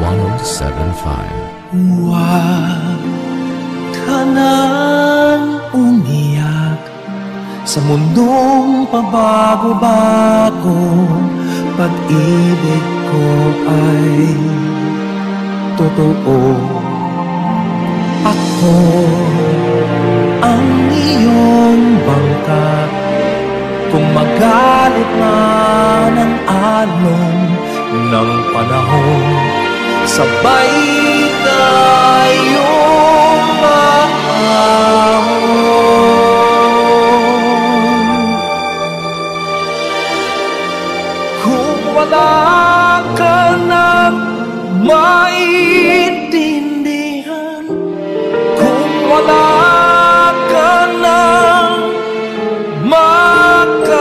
107.5. Huwag ka nang umiyak sa mundong pabago-bago. Pag-ibig ko ay totoo. Ako ang iyong bangka. Kung magalit man ang alon ng panahon, sabay tayong maahon. Kung wala ka nang maintindihan, kung wala ka nang makapitan,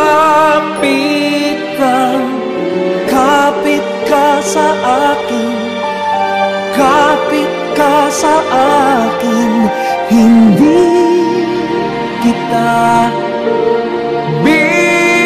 kapit ka sa akin, kapit ka sa akin, hindi kita bibitawan.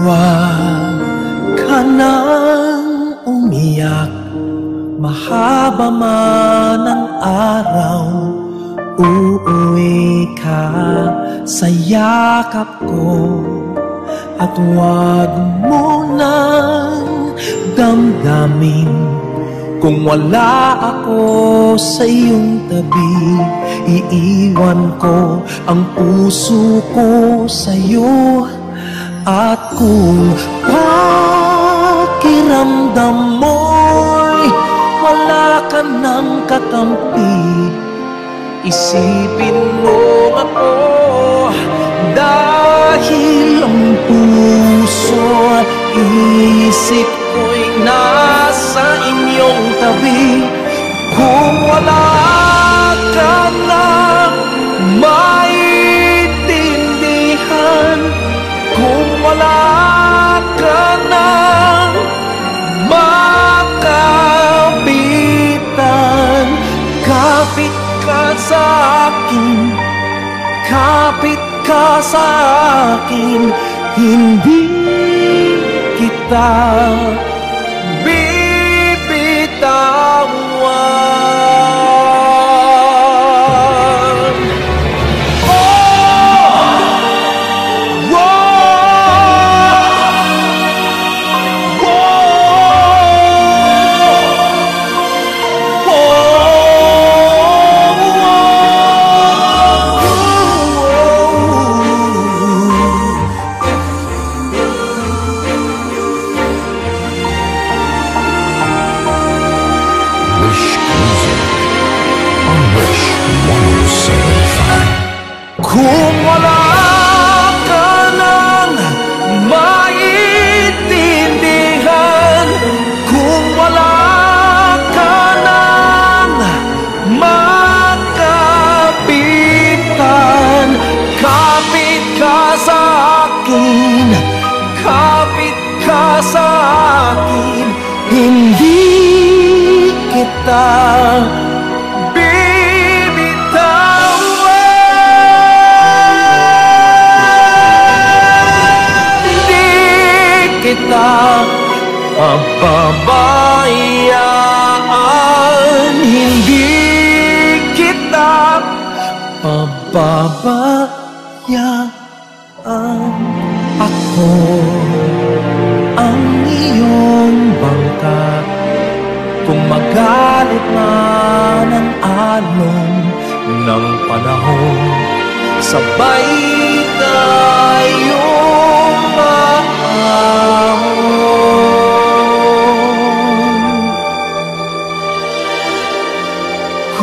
Huwag ka nang umiyak, mahaba man ang araw, uuwi ka sa yakap ko. At huwag mo nang damdamin kung wala ako sa iyong tabi. Iiwan ko ang puso ko sa'yo. At kung pakiramdam mo'y wala ka ng kakampi, isipin mo ako, dahil ang puso at isip ko'y nasa inyong tabi. Kung wala ka ng maintindihan, kung wala ka nang makapitan, kapit ka sa akin, kapit ka sa akin, hindi kita bibitawan. Kung wala ka nang maintindihan, kung wala ka nang makapitan, kapit ka sa akin, kapit ka sa akin, hindi kita kita pababayaan, hindi kita pababayaan. Ako ang iyong bangka, kung magalit man ang alon ng panahon, sabay tayong maahon.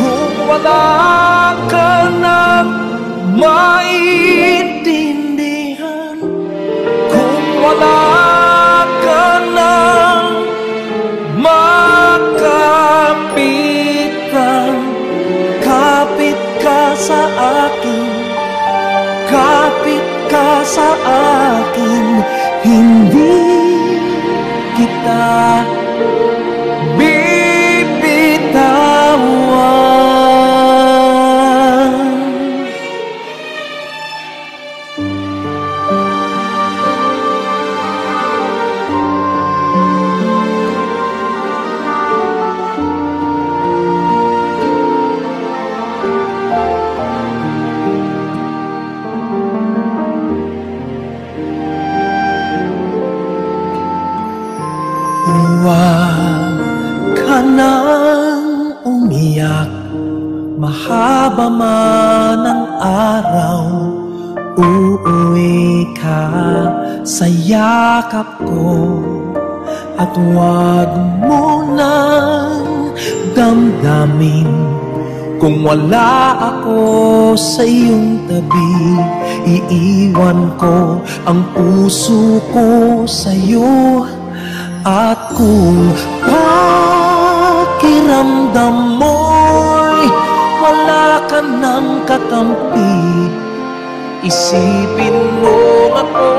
Kung wala ka nang maintindihan, kung wala ka nang makapitan, sa akin, hindi kita bibitawan. Huwag ka nang umiyak, mahaba man ang araw, uuwi ka sa yakap ko. At huwag mo nang damdamin kung wala ako sa iyong tabi. Iiwan ko ang puso ko sa'yo. At kung pakiramdam mo'y wala ka ng kakampi, isipin mo ako,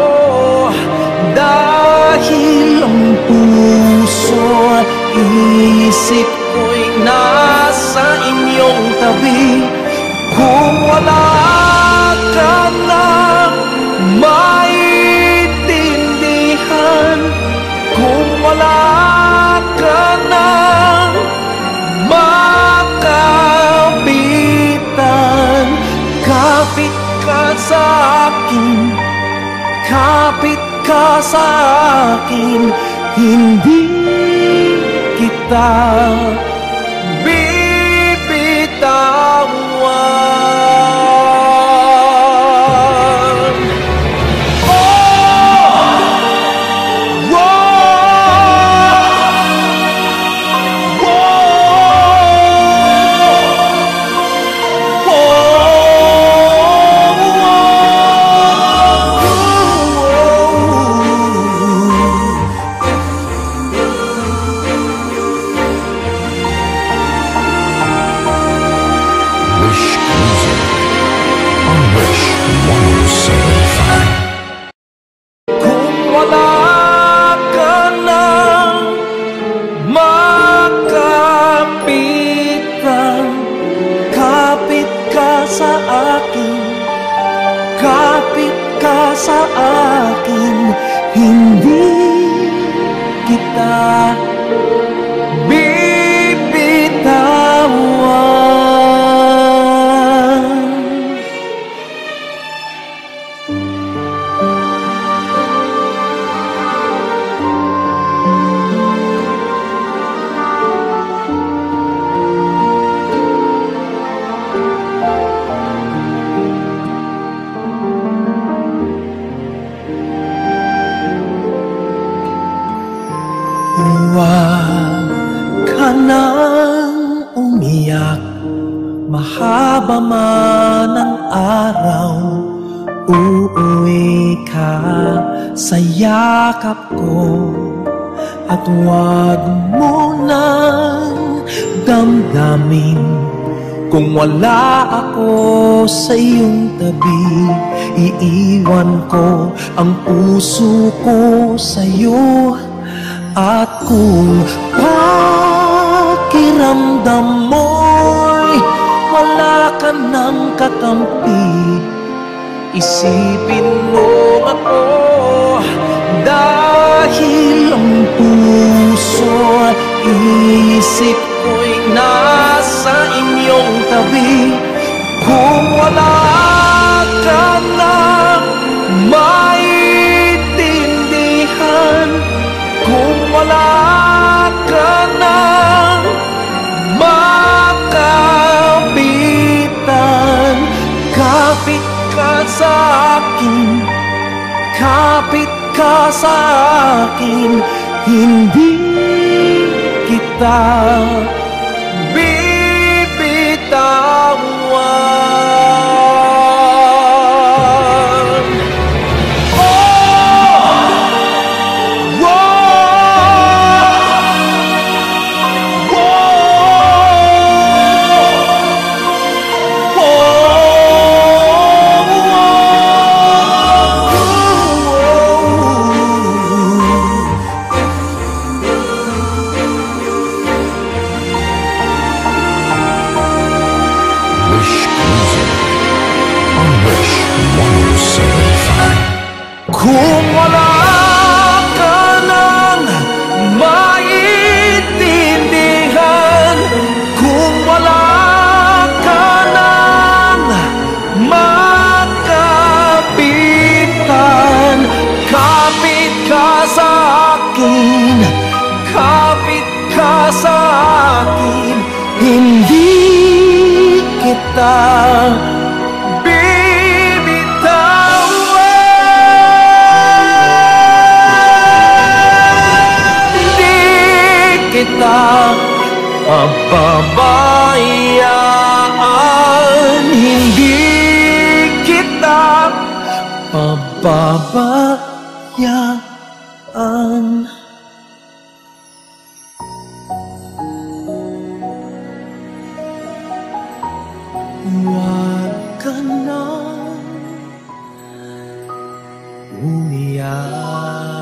dahil ang puso at isip ko'y nasa inyong tabi. Kung wala ka nang maintindihan, kung wala ka nang makapitan, kapit ka sa akin, kapit ka sa akin, hindi kita bibitawan. Sa akin, hindi kita bibitawan. Huwag ka nang umiyak, mahaba man ang araw, uuwi ka sa yakap ko. At huwag mo nang damdamin kung wala ako sa iyong tabi. Iiwan ko ang puso ko sa'yo. At kung pakiramdam mo'y wala ka ng kakampi, isipin mo ako, dahil ang puso at isip ko'y nasa inyong tabi. Kung wala ka nang maintindihan, kung wala ka nang makapitan, kapit ka sa akin, kapit ka sa akin, hindi kita bibitawan. kita bibitawan. Di kita pababayaan, hindi kita pababayaan. Huwag ka na umiyak.